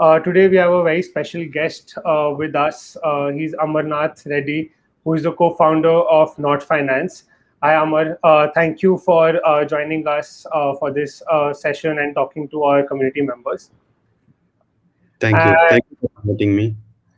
Today we have a very special guest with us. He's Amarnath Reddy, who is the co-founder of Not Finance. Hi Amar, thank you for joining us for this session and talking to our community members. Thank you. Uh, Thank you for inviting me.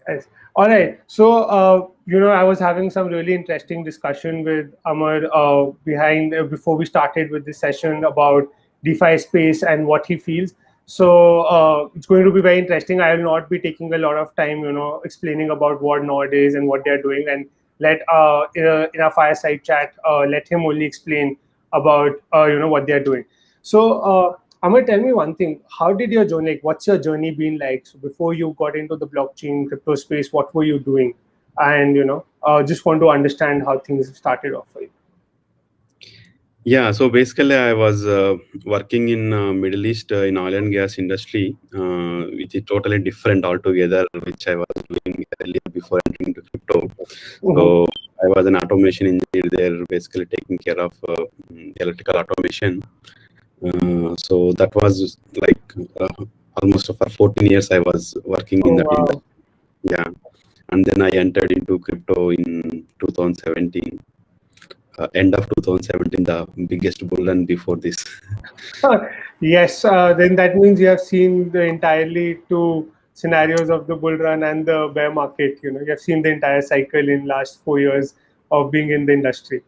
Yes. All right. So, I was having some really interesting discussion with Amar behind before we started with this session about DeFi space and what he feels. So, it's going to be very interesting. I will not be taking a lot of time, explaining about what Node is and what they are doing, and let in a fireside chat, let him only explain about what they are doing. So. Amar, tell me one thing. How did your journey, like, what's your journey been like? So before you got into the blockchain crypto space, what were you doing? And, just want to understand how things started off for you. Yeah, so basically, I was working in Middle East in oil and gas industry, which is totally different altogether, which I was doing earlier before entering into crypto. So I was an automation engineer there, basically taking care of electrical automation. So that was like almost for 14 years I was working in Oh, that industry. wow. Yeah, and then I entered into crypto in 2017. End of 2017, the biggest bull run before this. Yes, then that means you have seen the entirely two scenarios of the bull run and the bear market. You have seen the entire cycle in last 4 years of being in the industry.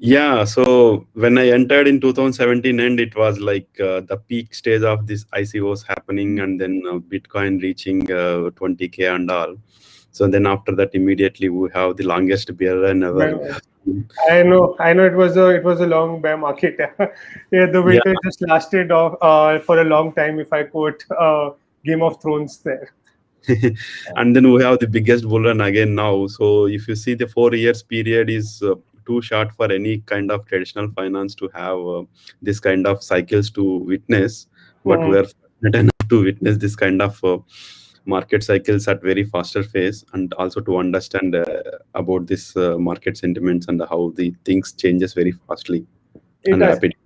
Yeah, so when I entered in 2017, and it was like the peak stage of this ICOs happening, and then Bitcoin reaching 20K and all. So then after that, immediately we have the longest bear run ever we Well, have seen. I know it was a long bear market. Yeah, the Yeah, winter just lasted for a long time. If I quote Game of Thrones there. and then we have the biggest bull run again now. So if you see the 4 years period is too short for any kind of traditional finance to have this kind of cycles to witness, but we Mhm. are fortunate enough to witness this kind of market cycles at very faster phase, and also to understand about this market sentiments and how the things changes very fastly It and does. rapidly.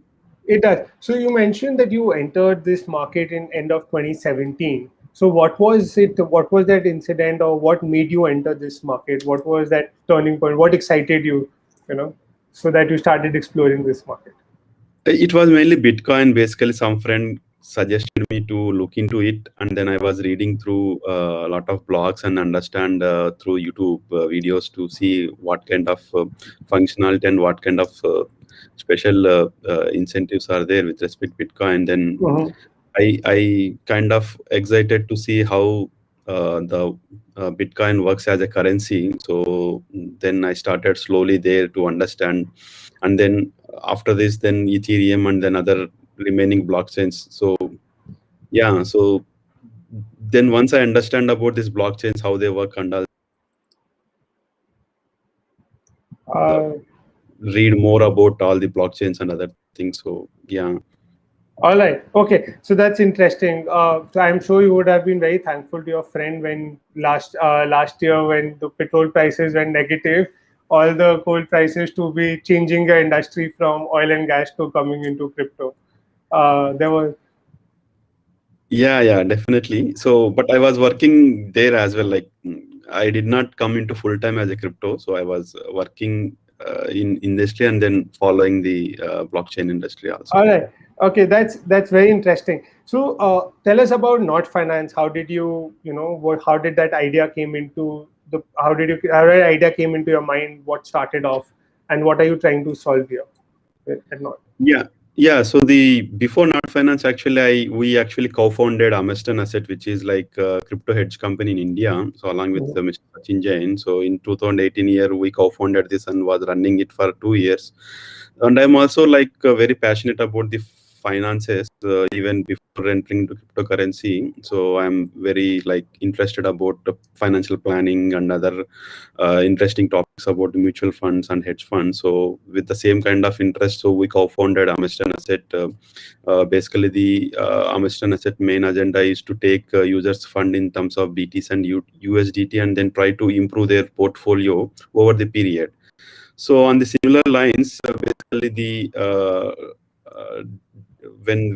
It does. So you mentioned that you entered this market in end of 2017. So what was it? What was that incident, or what made you enter this market? What was that turning point? What excited you? So that you started exploring this market. It was mainly Bitcoin. Basically, some friend suggested me to look into it, and then I was reading through a lot of blogs and understand through YouTube videos to see what kind of functionality and what kind of special incentives are there with respect to Bitcoin. Then Hmm. I kind of excited to see how the Bitcoin works as a currency. So then I started slowly there to understand, and then after this, then Ethereum, and then other remaining blockchains. So yeah, so then once I understand about these blockchains, how they work, and I'll Uh, read more about all the blockchains and other things. So yeah. all right. Okay. So that's interesting. So I'm sure you would have been very thankful to your friend when last year when the petrol prices went negative, all the coal prices to be changing the industry from oil and gas to coming into crypto. There was Yeah, definitely. So, but I was working there as well. Like, I did not come into full time as a crypto. So I was working in industry and then following the blockchain industry also. all right. Okay, that's very interesting. So, tell us about Not Finance. How did how did that idea came into how that idea came into your mind? What started off, and what are you trying to solve here at Not? Yeah, yeah. So the before Not Finance, actually, we actually co-founded Ameston Asset, which is like a crypto hedge company in India. So along with Mhm. Mr. Sachin Jain. So in 2018 year, we co-founded this and was running it for 2 years. And I'm also like very passionate about the finances, even before entering into cryptocurrency. So I'm very like interested about financial planning and other interesting topics about the mutual funds and hedge funds. So with the same kind of interest, so we co-founded Amiston Asset. Basically, the Amiston Asset main agenda is to take users' fund in terms of BTs and USDT, and then try to improve their portfolio over the period. So on the similar lines, basically the uh, when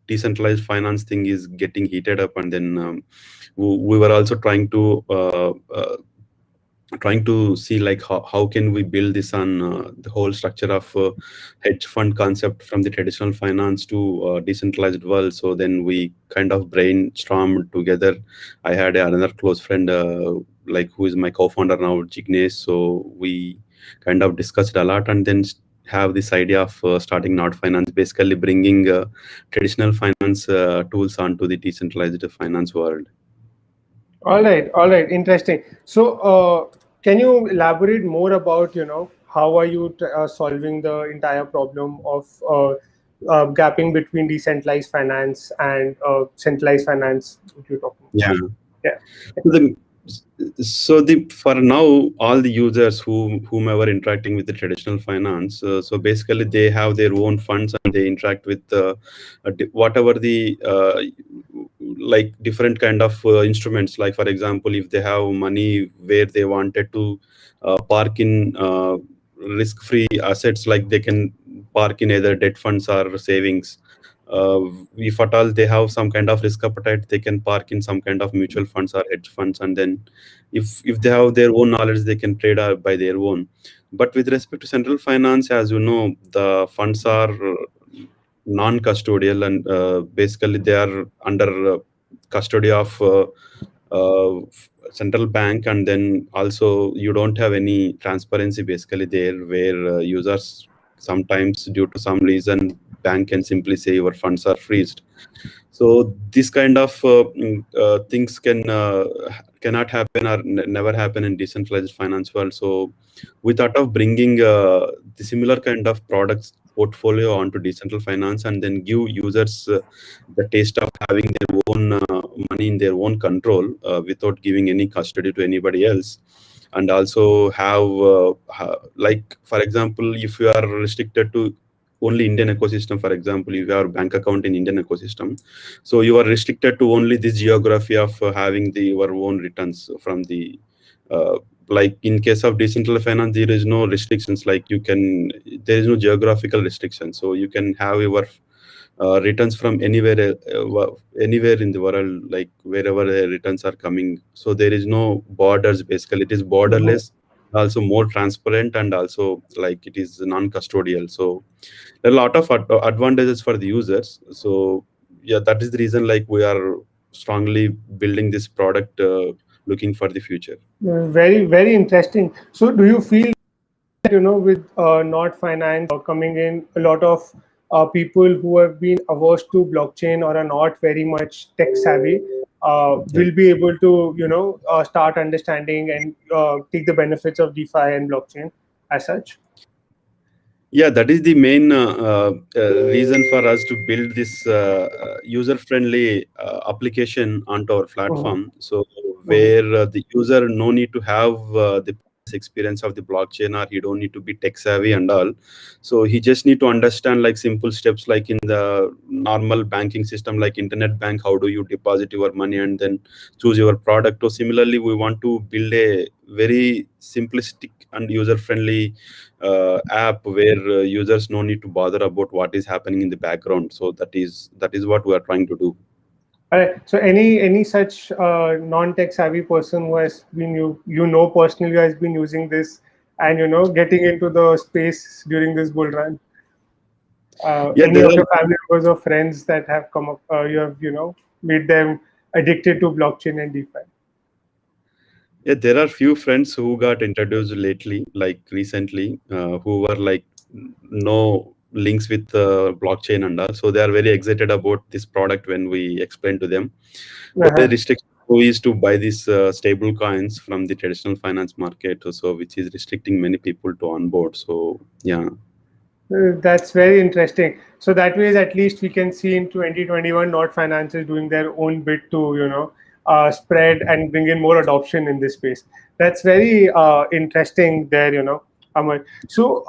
decentralized finance thing is getting heated up, and then we were also trying to see like how can we build this on the whole structure of hedge fund concept from the traditional finance to decentralized world. So then we kind of brainstormed together. I had another close friend like who is my co-founder now, Jignesh. So we kind of discussed a lot, and then have this idea of starting Not Finance, basically bringing traditional finance tools onto the decentralized finance world. All right, interesting. So, can you elaborate more about, how are you solving the entire problem of gapping between decentralized finance and centralized finance? What you're talking Yeah. about? Yeah. So for now, all the users whomever interacting with the traditional finance, so basically they have their own funds and they interact with whatever the like different kind of instruments. Like for example, if they have money where they wanted to park in risk-free assets, like they can park in either debt funds or savings. If at all they have some kind of risk appetite, they can park in some kind of mutual funds or hedge funds, and then if they have their own knowledge, they can trade by their own. But with respect to central finance, as you know, the funds are non-custodial, and basically they are under custody of central bank, and then also you don't have any transparency basically there, where users sometimes due to some reason bank can simply say your funds are freezed. So this kind of things cannot happen or never happen in decentralized finance world. So we thought of bringing the similar kind of products portfolio onto decentral finance, and then give users the taste of having their own money in their own control without giving any custody to anybody else. And also have like for example, if you are restricted to only Indian ecosystem, for example, if you have a bank account in Indian ecosystem, so you are restricted to only this geography of having your own returns from the like in case of decentralized finance, there is no restrictions, like there is no geographical restriction, so you can have your returns from anywhere in the world, like wherever the returns are coming. So there is no borders, basically it is Mhm. borderless, also more transparent, and also like it is non-custodial. So there are a lot of advantages for the users. So yeah, that is the reason like we are strongly building this product, looking for the future. Very, very interesting. So, do you feel that, with not finance coming in, a lot of people who have been averse to blockchain or are not very much tech savvy Yeah. will be able to, start understanding and take the benefits of DeFi and blockchain as such? Yeah, that is the main reason for us to build this user-friendly application onto our Mhm. platform. So Mhm. where the user no need to have the experience of the blockchain, or he don't need to be tech savvy and all. So he just need to understand like simple steps, like in the normal banking system, like internet bank, how do you deposit your money and then choose your product. So similarly, we want to build a very simplistic and user-friendly app where users no need to bother about what is happening in the background. So that is what we are trying to do. All right. So, any such non-tech savvy person who has been personally who has been using this and getting into the space during this bull run? Yeah, Any there of are your family members or friends that have come up, you have made them addicted to blockchain and DeFi? yeah, there are few friends who got introduced lately, like recently, who were like no links with blockchain and all. So they are very excited about this product when we explain to them. Only Uh-huh. restriction is to buy these stable coins from the traditional finance market, so which is restricting many people to onboard. So yeah. That's very interesting. So that way, at least we can see in 2021, not finances doing their own bit to spread and bring in more adoption in this space. That's very interesting there, Amar. So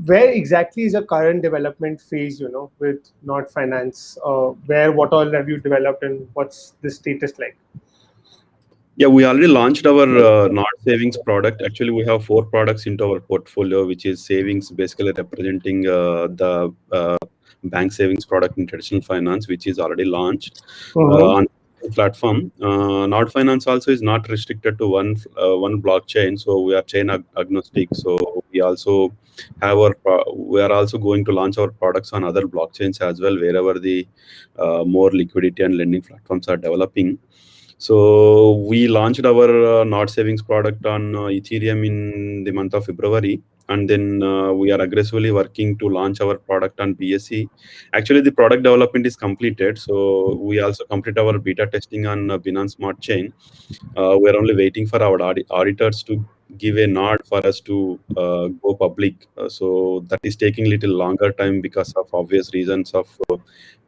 where exactly is the current development phase, with not finance? Where what all have you developed and what's the status like? Yeah, we already launched our not savings product. Actually, we have 4 products into our portfolio, which is savings, basically representing the bank savings product in traditional finance, which is already launched Mm-hmm. on platform. Nord Finance also is not restricted to one blockchain, so we are chain agnostic. So we also have we are also going to launch our products on other blockchains as well, wherever the more liquidity and lending platforms are developing. So we launched our Nord savings product on Ethereum in the month of February, and then we are aggressively working to launch our product on BSC. Actually, the product development is completed, so we also complete our beta testing on Binance Smart Chain. We're only waiting for our auditors to give a nod for us to go public. So that is taking a little longer time because of obvious reasons of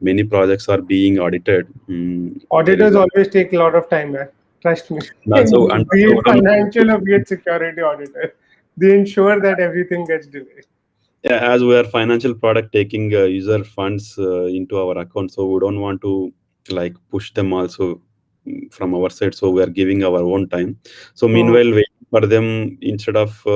many projects are being audited. There is Auditors always take a lot of time, man. Trust me. and also, and Be also it financial or be it security auditor, they ensure that everything gets delayed. yeah, as we are financial product taking user funds into our account, so we don't want to like push them also from our side, so we are giving our own time. So Mm. meanwhile, waiting for them, instead of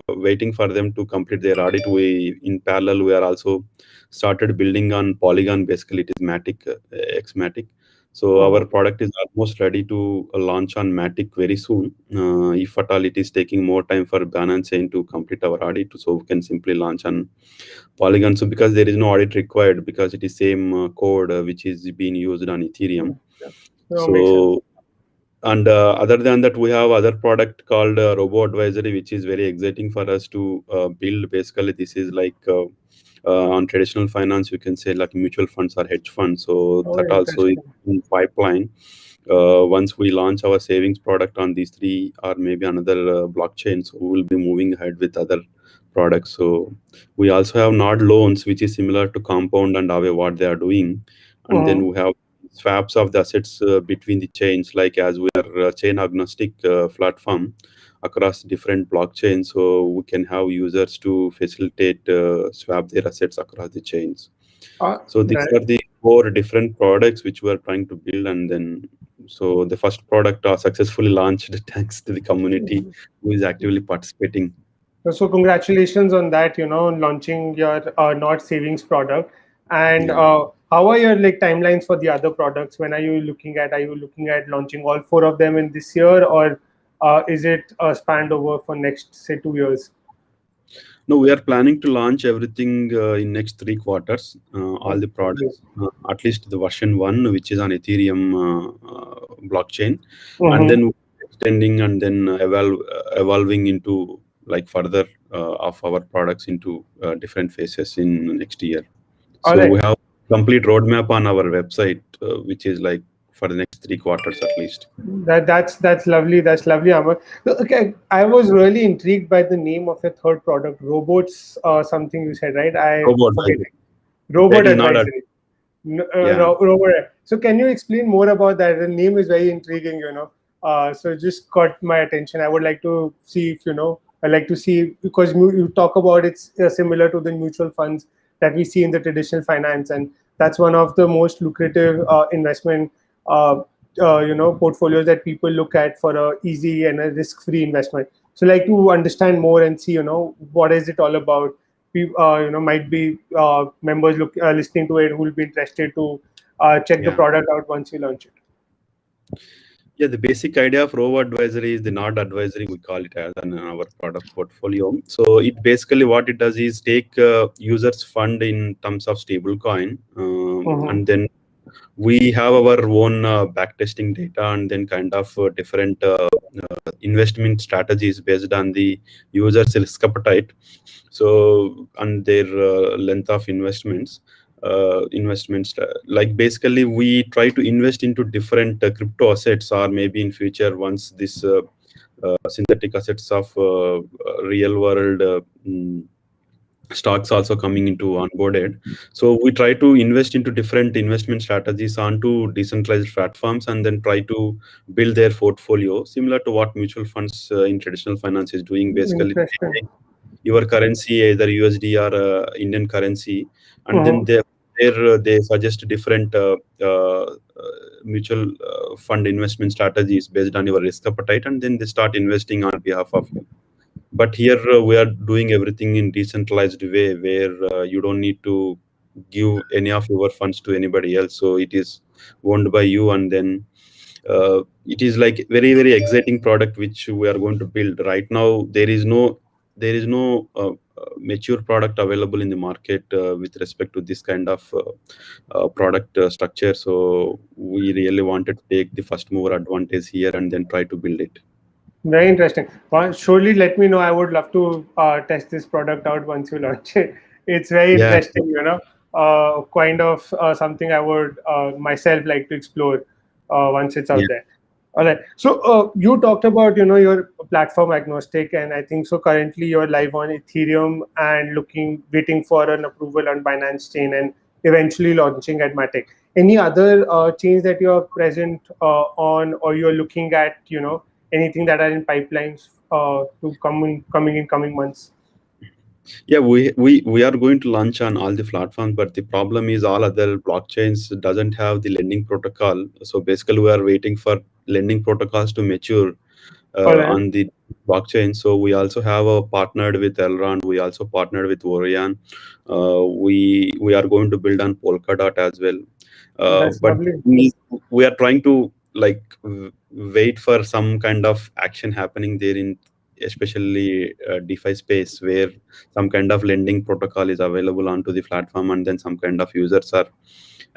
waiting for them to complete their audit, we in parallel we are also started building on Polygon. Basically it is Matic, x Matic. So our Mhm. product is almost ready to launch on Matic very soon. If at all it is taking more time for Binance Chain to complete our audit, so we can simply launch on Polygon. So because there is no audit required, because it is same code which is being used on Ethereum. Yeah. No, makes sense. So and other than that, we have other product called Robo Advisory, which is very exciting for us to build. Basically, this is like on traditional finance, you can say like mutual funds or hedge funds. So Oh, that also is interesting. in pipeline. Once we launch our savings product on these three or maybe another blockchain, so we will be moving ahead with other products. So we also have Nod loans, which is similar to Compound and Aave, what they are doing. And then Mhm. we have swaps of the assets between the chains, like as we are chain agnostic platform across different blockchains, so we can have users to facilitate swap their assets across the chains. So these Right. are the four different products which we are trying to build, and then so the first product successfully launched thanks to the community who is actively participating. So congratulations on that, launching your not savings product. And Yeah. how are your like timelines for the other products? When are you looking at launching all four of them in this year, or is it spanned over for next, say, 2 years? No, we are planning to launch everything in next 3 quarters. All Oh, the lovely. products, at least the version one, which is on Ethereum blockchain, and Mm-hmm. then extending and then evolving into like further of our products into different phases in next year. All So right. we have complete roadmap on our website, which is like for the next 3 quarters at least. That's lovely. That's lovely, Amar. So, okay, I was really intrigued by the name of your third product, robots. Something you said, right? I Robot, forget right? it. Robot It is not a advisory. yeah. Robert. So can you explain more about that? The name is very intriguing, So it just caught my attention. I would like to see if I like to see because you talk about it's similar to the mutual funds that we see in the traditional finance, and that's one of the most lucrative investment portfolios that people look at for a easy and a risk-free investment. So like to understand more and see what is it all about. Might be members listening to it who will be interested to check the Yeah. product out once you launch it. Yeah, the basic idea of row advisory is the node advisory, we call it as in our product portfolio. So it basically what it does is take users fund in terms of stable coin, Mm-hmm. and then we have our own backtesting data, and then kind of different investment strategies based on the user's risk appetite, so and their length of investments, like basically we try to invest into different crypto assets, or maybe in future once this synthetic assets of real world stocks also coming into onboarded. So we try to invest into different investment strategies onto decentralized platforms, and then try to build their portfolio similar to what mutual funds in traditional finance is doing. Basically they Interesting. take your currency, either USD or Indian currency, and then Mm-hmm. they suggest different mutual fund investment strategies based on your risk appetite, and then they start investing on behalf of you. But here we are doing everything in decentralized way, where you don't need to give any of your funds to anybody else. So it is owned by you, and then it is like very very exciting product which we are going to build. Right now there is no mature product available in the market with respect to this kind of product structure. So we really wanted to take the first mover advantage here and then try to build it. Very interesting. Well, surely let me know. I would love to test this product out once you launch it. It's very Yeah, interesting, kind of something I would myself like to explore once it's yeah, out there. All right. So you talked about, your platform agnostic, and I think so. Currently, you're live on Ethereum and waiting for an approval on Binance chain, and eventually launching at Matic. Any other chains that you're present on, or you're looking at, anything that are in pipelines to coming in coming months? yeah. We are going to launch on all the platforms, but the problem is all other blockchains doesn't have the lending protocol. So basically, we are waiting for lending protocols to mature All right. on the blockchain. So we also have a partnered with Elrond. We also partnered with Orion. We are going to build on Polkadot as well. That's But lovely. we are trying to like wait for some kind of action happening there in especially DeFi space, where some kind of lending protocol is available onto the platform, and then some kind of users are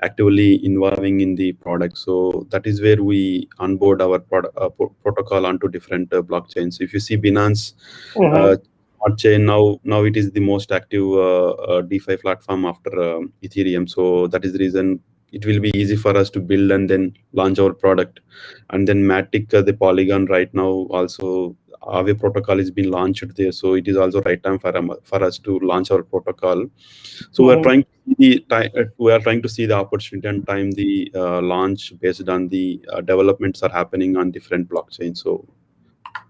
actively involving in the product. So that is where we onboard our protocol onto different blockchains. If you see Binance Mm-hmm. smart chain, now it is the most active DeFi platform after Ethereum. So that is the reason it will be easy for us to build and then launch our product. And then Matic, the Polygon right now also Aave protocol is being launched there, so it is also right time for us to launch our protocol. So we are Mm-hmm. trying to see the time. We are trying to see the opportunity and time the launch based on the developments are happening on different blockchains. So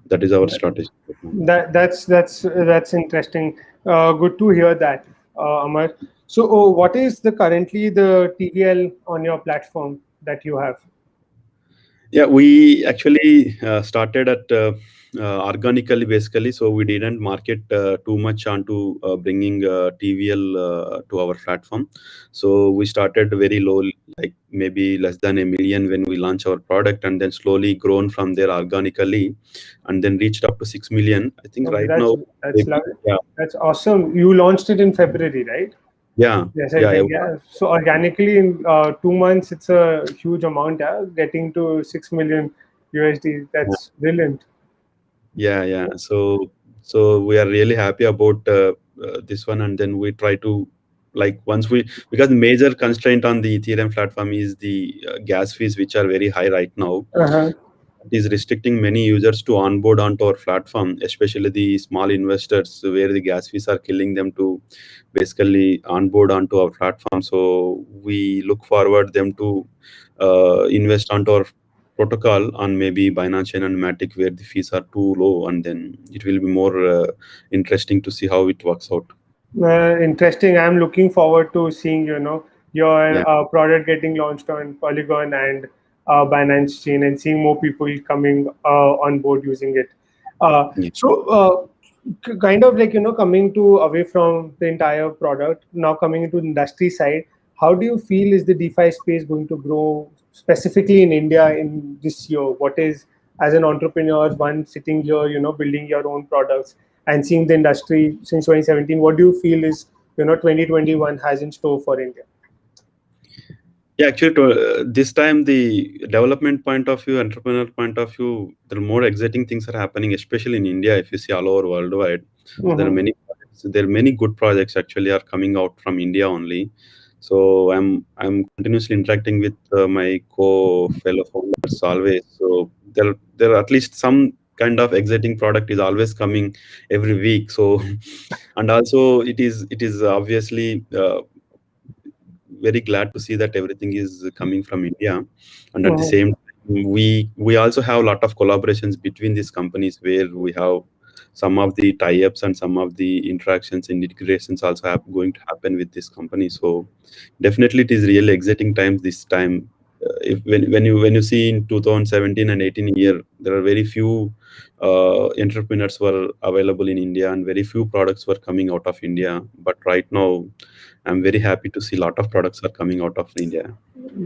that is our strategy right now. That's interesting. Good to hear that, Amar. So, what is currently the TVL on your platform that you have? Yeah, we actually started at organically basically. So we didn't market too much onto bringing TVL to our platform. So we started very low, like maybe less than a million when we launched our product, and then slowly grown from there organically, and then reached up to 6 million. I think Okay, right now, that's maybe, lovely. yeah, That's awesome. You launched it in February, right? yeah, Yes, I yeah, yeah. think, yeah. So organically in 2 months, it's a huge amount. Yeah, getting to 6 million USD. That's brilliant. Yeah. So we are really happy about this one, and then we try to like once we, because the major constraint on the Ethereum platform is the gas fees, which are very high right now. Uh-huh. It is restricting many users to onboard onto our platform, especially the small investors, where the gas fees are killing them to basically onboard onto our platform. So we look forward them to invest onto our protocol on maybe Binance Chain and Matic, where the fees are too low, and then it will be more interesting to see how it works out. Interesting. I'm looking forward to seeing, Yeah, your product getting launched on Polygon and Binance Chain, and seeing more people coming on board using it. yeah. Kind of like, coming to away from the entire product, now coming into the industry side, how do you feel is the DeFi space going to grow specifically in India in this year? What is, as an entrepreneur, one sitting here, building your own products and seeing the industry since 2017, what do you feel is, 2021 has in store for India? Yeah, actually, this time the development point of view, entrepreneur point of view, there are more exciting things are happening, especially in India. If you see all over worldwide, there are Mm-hmm. many projects, there are many good projects actually are coming out from India only. So I'm continuously interacting with my fellow founders always. So there are at least some kind of exciting product is always coming every week. So and also it is obviously. Very glad to see that everything is coming from India, and at the Mm-hmm. same time, we also have a lot of collaborations between these companies, where we have some of the tie-ups and some of the interactions and integrations also going to happen with this company. So definitely, it is really exciting times this time if when you see in 2017 and 18 year, there are very few entrepreneurs were available in India, and very few products were coming out of India. But right now, I'm very happy to see a lot of products are coming out of India.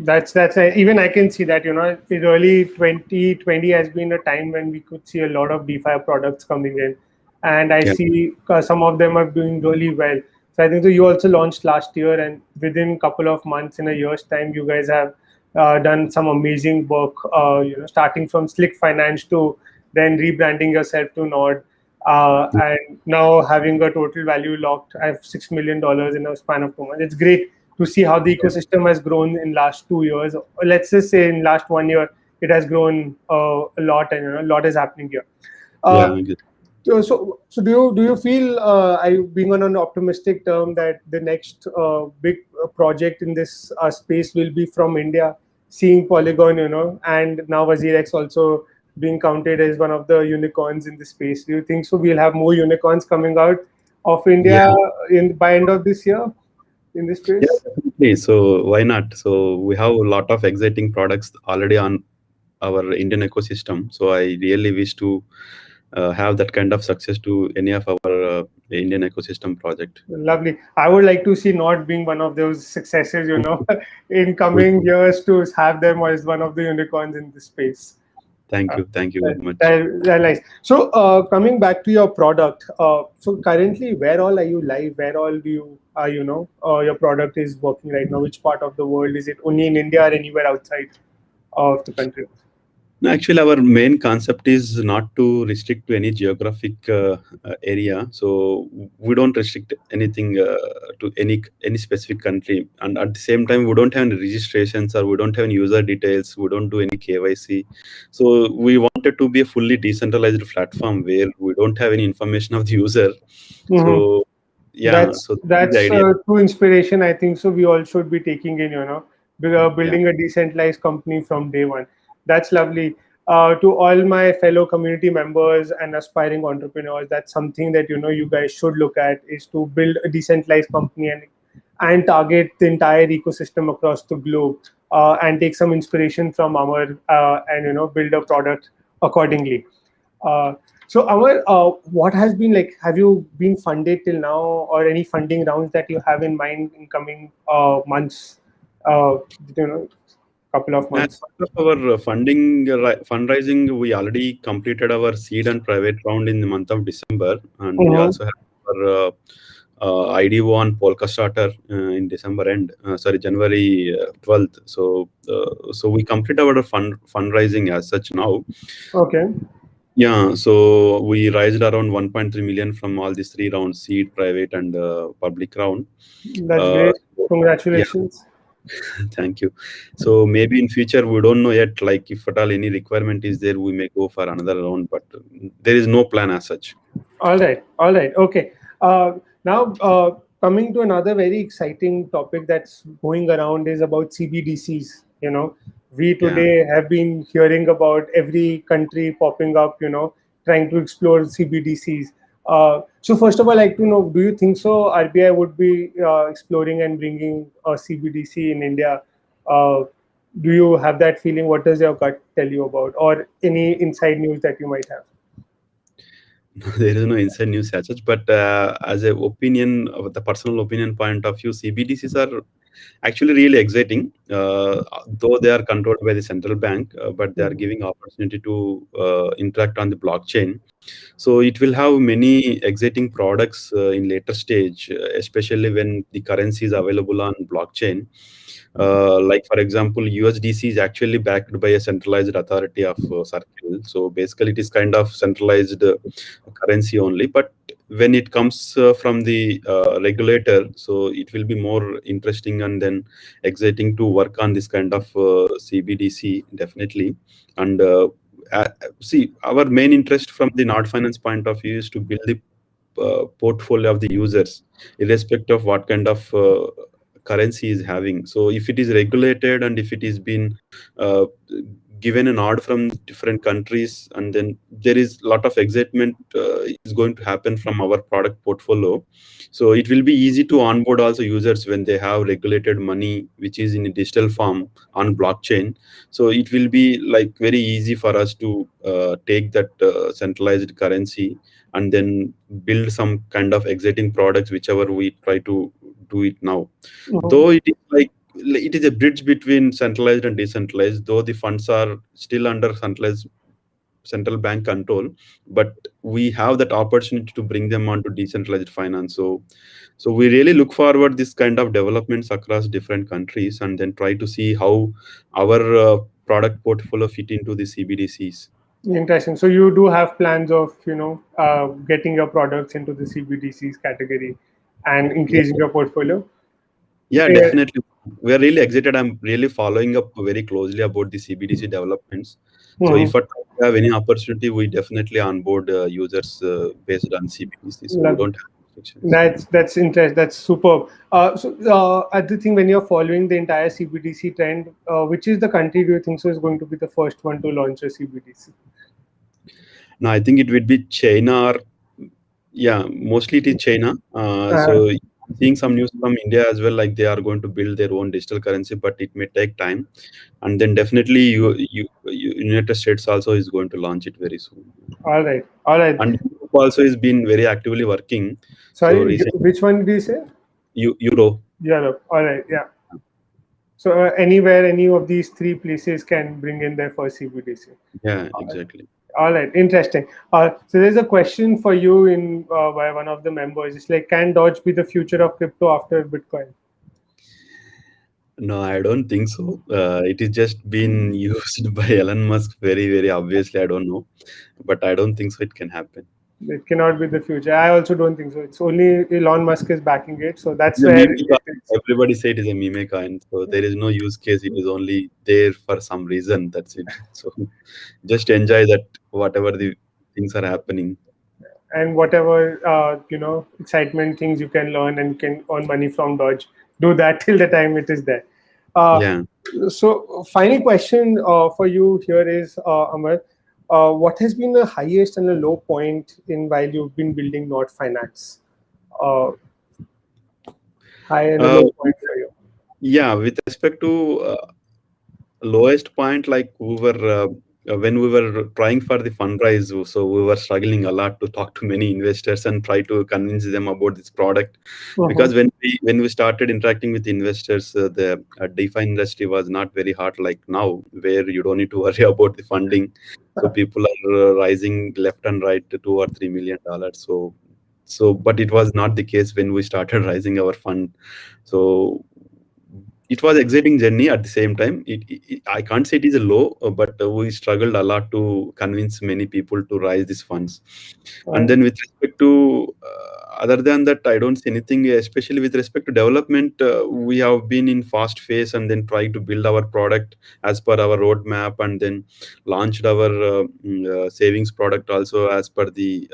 That's even I can see that, in early 2020 has been a time when we could see a lot of DeFi products coming in, and I Yeah, see some of them are doing really well. So I think so. You also launched last year, and within a couple of months, in a year's time, you guys have done some amazing work. Starting from Slick Finance to then rebranding yourself to Nord, and now having a total value locked at $6 million in a span of 2 months. It's great to see how the ecosystem has grown in last 2 years. Let's just say in last 1 year, it has grown a lot, and a lot is happening here. Uh, yeah, so do you feel, being on an optimistic term, that the next big project in this space will be from India, seeing Polygon, and now WazirX also being counted as one of the unicorns in the space? Do you think so? We'll have more unicorns coming out of India yeah. in by end of this year in this Yeah, space? definitely. So why not? So we have a lot of exciting products already on our Indian ecosystem. So I really wish to have that kind of success to any of our Indian ecosystem project. Lovely. I would like to see not being one of those successes, in coming years, to have them as one of the unicorns in this space. Uh, Thank you very much. nice. So, coming back to your product, so currently, where all are you live? Where all do you, your product is working right now? Which part of the world is it? Only in India or anywhere outside of the country? No, actually, our main concept is not to restrict to any geographic area. So we don't restrict anything to any specific country. And at the same time, we don't have any registrations, or we don't have any user details. We don't do any KYC. So we wanted to be a fully decentralized platform where we don't have any information of the user. Mm-hmm. So yeah, That's so this is the that's idea. true inspiration. I think so. We all should be taking in, Yeah, building a decentralized company from day one. That's lovely. To all my fellow community members and aspiring entrepreneurs, that's something that you guys should look at, is to build a decentralized company and target the entire ecosystem across the globe, and take some inspiration from Amar, and build a product accordingly. Uh, so, Amar, what has been like? Have you been funded till now, or any funding rounds that you have in mind in coming months? Uh, couple of as months. part of our funding fundraising, we already completed our seed and private round in the month of December, and we Mm-hmm. also have our IDO on Polka Starter in December end, sorry, January 12th. So we completed our fundraising as such now. Okay, Yeah, so we raised around 1.3 million from all these three rounds: seed, private, and public round. that's Uh, great. yeah, Congratulations. thank you. So maybe in future we don't know yet. Like if at all any requirement is there, we may go for another round. But there is no plan as such. All right, all right, okay. Now, coming to another very exciting topic that's going around is about CBDCs. We Yeah. today have been hearing about every country popping up, trying to explore CBDCs. So, first of all, I'd like to know, do you think so? RBI would be exploring and bringing a CBDC in India? Uh, do you have that feeling? What does your gut tell you about, or any inside news that you might have? There is no inside news as such, but as a opinion, of the personal opinion point of view, CBDCs are actually really exciting. Though they are controlled by the central bank, but they are giving opportunity to interact on the blockchain. So it will have many exciting products in later stage, especially when the currency is available on blockchain. Like for example, USDC is actually backed by a centralized authority of Circle. So basically, it is kind of centralized currency only. But when it comes from the regulator, so it will be more interesting and then exciting to work on this kind of CBDC definitely. And uh, see, our main interest from the Nord Finance point of view is to build the portfolio of the users, irrespective of what kind of currency is having. So if it is regulated and if it is been uh, given a nod from different countries, and then there is a lot of excitement is going to happen from our product portfolio. So it will be easy to onboard also users when they have regulated money which is in a digital form on blockchain. So it will be like very easy for us to take that centralized currency and then build some kind of exciting products whichever we try to do it now. Though it is like it is a bridge between centralized and decentralized, though the funds are still under centralized central bank control, but we have that opportunity to bring them onto decentralized finance. So we really look forward this kind of developments across different countries, and then try to see how our product portfolio fit into the CBDCs. Interesting. So you do have plans of, getting your products into the CBDCs category and Yeah, increasing your portfolio. yeah, Yeah. definitely. We are really excited. I'm really following up very closely about the CBDC developments. So Mhm. if at all we have any opportunity, we definitely onboard users based on CBDC. So we Love- don't have restrictions. That's interesting. That's superb. Other thing, when you're following the entire CBDC trend, which is the country do you think so is going to be the first one to launch a CBDC? Now, I think it would be China, or yeah, mostly it is China. Uh, So seeing some news from India as well, like they are going to build their own digital currency, but it may take time. And then definitely United States also is going to launch it very soon. all right, all right. And Europe also has been very actively working. So Sorry, recently, which one did you say? Euro, Europe. All right, yeah. So anywhere, any of these three places can bring in their first CBDC. yeah, exactly. All right, interesting. So there's a question for you in by one of the members. It's like, can Dodge be the future of crypto after Bitcoin? No, I don't think so. It is just been used by Elon Musk very, very obviously. I don't know, but I don't think so. It can happen. It cannot be the future. I also don't think so. It's only Elon Musk is backing it, so that's It's a where meme it coin. is. Everybody say it is a meme coin. So there is no use case. It is only there for some reason. That's it. So just enjoy that whatever the things are happening. And whatever excitement things you can learn and can earn money from Dodge, do that till the time it is there. Uh, Yeah. so, final question for you here is, Amar, what has been the highest and the low point in while you've been building Nord Finance? Uh, High and a Uh, low point for you. yeah. With respect to lowest point, like we were when we were trying for the fundraise, so we were struggling a lot to talk to many investors and try to convince them about this product, Mhm. because when we started interacting with investors, the DeFi industry was not very hot like now, where you don't need to worry about the funding. So people are rising left and right to $2 or $3 million. But it was not the case when we started raising our fund. So it was exciting journey. At the same time, I can't say it is a low, but we struggled a lot to convince many people to raise these funds. And Right. then with respect to other than that, I don't see anything, especially with respect to development. We have been in fast phase and then trying to build our product as per our roadmap, and then launched our savings product also as per the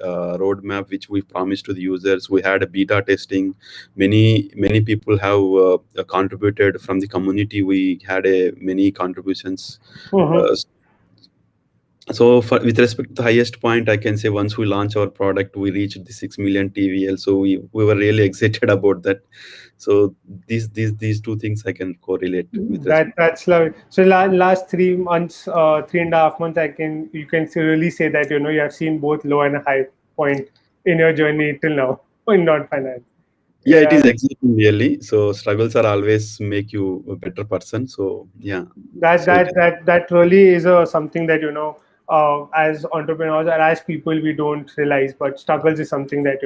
roadmap which we promised to the users. We had a beta testing. Many people have contributed from the community. We had a many contributions. Mhm. uh, with respect to the highest point, I can say once we launch our product, we reached the 6 million TVL. So we were really excited about that. So these two things I can correlate with respect. That's lovely. So last 3 months, 3.5 months, I can you can really say that you have seen both low and high point in your journey till now in non finance. Yeah, it Yeah, is exciting really. So struggles are always make you a better person. So yeah. that So it that that that really is something that as entrepreneurs or as people we don't realize, but struggles is something that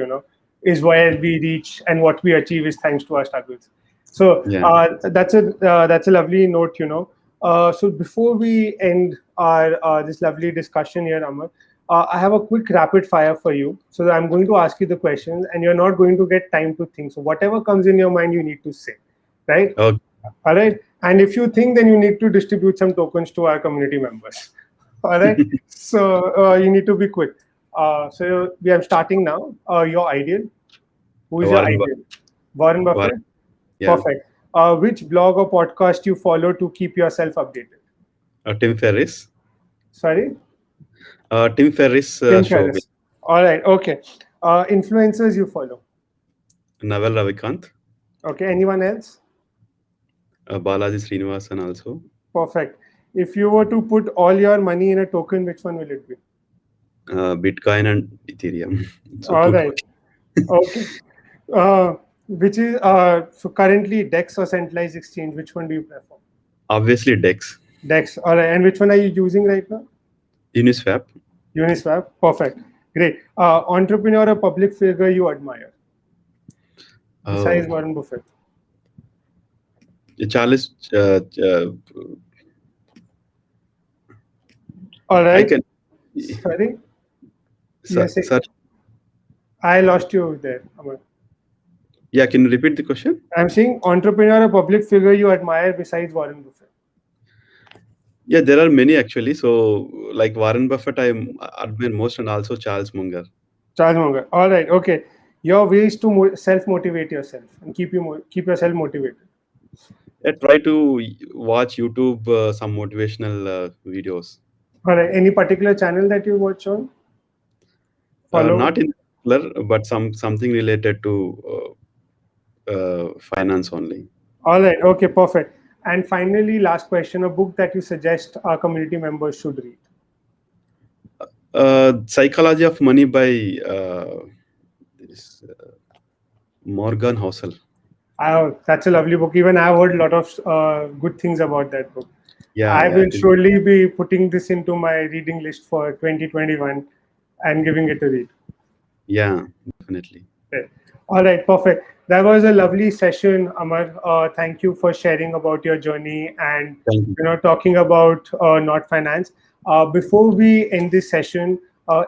is where we reach, and what we achieve is thanks to our struggles. So yeah. that's a lovely note. So before we end our this lovely discussion here, Amar, I have a quick rapid fire for you. So I'm going to ask you the questions, and you're not going to get time to think. So whatever comes in your mind, you need to say, right? Okay. All right. And if you think, then you need to distribute some tokens to our community members. All right. So you need to be quick. So we are starting now. Your ideal. Who is your Warren ideal? Warren Warren. Buffett. Yeah. Perfect. Which blog or podcast you follow to keep yourself updated? Tim Ferriss. Sorry? Tim Ferriss Tim show with Ferriss. All right. Okay. Influencers you follow. Naval Ravikant, Okay. Anyone else? Balaji Srinivasan also. Perfect. If you were to put all your money in a token, which one will it be? Bitcoin and Ethereum. So All two right. Okay. Which is so currently DEX or centralized exchange? Which one do you prefer? obviously DEX. DEX. All right. And which one are you using right now? Uniswap. Uniswap. Perfect. Great. Entrepreneur or public figure you admire besides Warren Buffett? Charles. All I right. can. Sorry. Yes. Sir, I lost you there, Amar. yeah, can you repeat the question? I'm saying entrepreneur or public figure you admire besides Warren Buffett. Yeah, there are many actually. So, like Warren Buffett, I admire most, and also Charles Munger. Charles Munger. All right. Okay. Your ways to self-motivate yourself and keep yourself motivated. I try to watch YouTube some motivational videos. All right. Any particular channel that you watch on? Follow? Not in particular, but something related to finance only. All right. Okay. Perfect. And finally, last question: a book that you suggest our community members should read. Psychology of Money by this, Morgan Housel. That's a lovely book. Even I've heard a lot of good things about that book. Yeah, I yeah, will it is- surely be putting this into my reading list for 2021 and giving it a read. yeah, definitely. Okay. All right, perfect. That was a lovely session, Amar. Thank you for sharing about your journey and Thank you. talking about Not Finance. Before we end this session,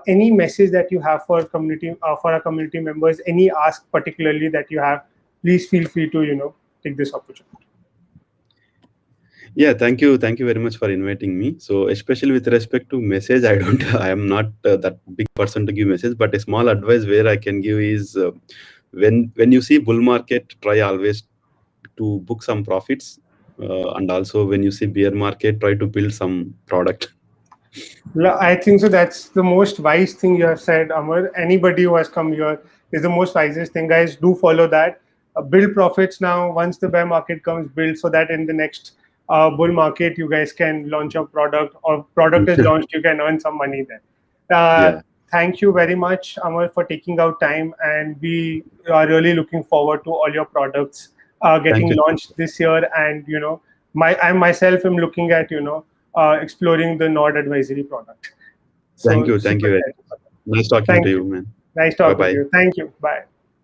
any message that you have for our community members, any ask particularly that you have, please feel free to take this opportunity. Yeah, thank you very much for inviting me. So, especially with respect to message, I am not that big person to give message, but a small advice where I can give is when you see bull market, try always to book some profits, and also when you see bear market, try to build some product. I think so. That's the most wise thing you have said, Amar. Anybody who has come here is the most wisest thing. Guys, do follow that. Build profits now. Once the bear market comes, build so that in the next bull market, you guys can launch a product or product is launched, you can earn some money there. Yeah. Thank you very much, Amar, for taking out time. And we are really looking forward to all your products getting you. launched this year. And, I myself am looking at, exploring the Nord advisory product. So, Thank you. super excited. Nice talking Thank to you. you, man. Nice talking Bye-bye. to you. Thank you. Bye.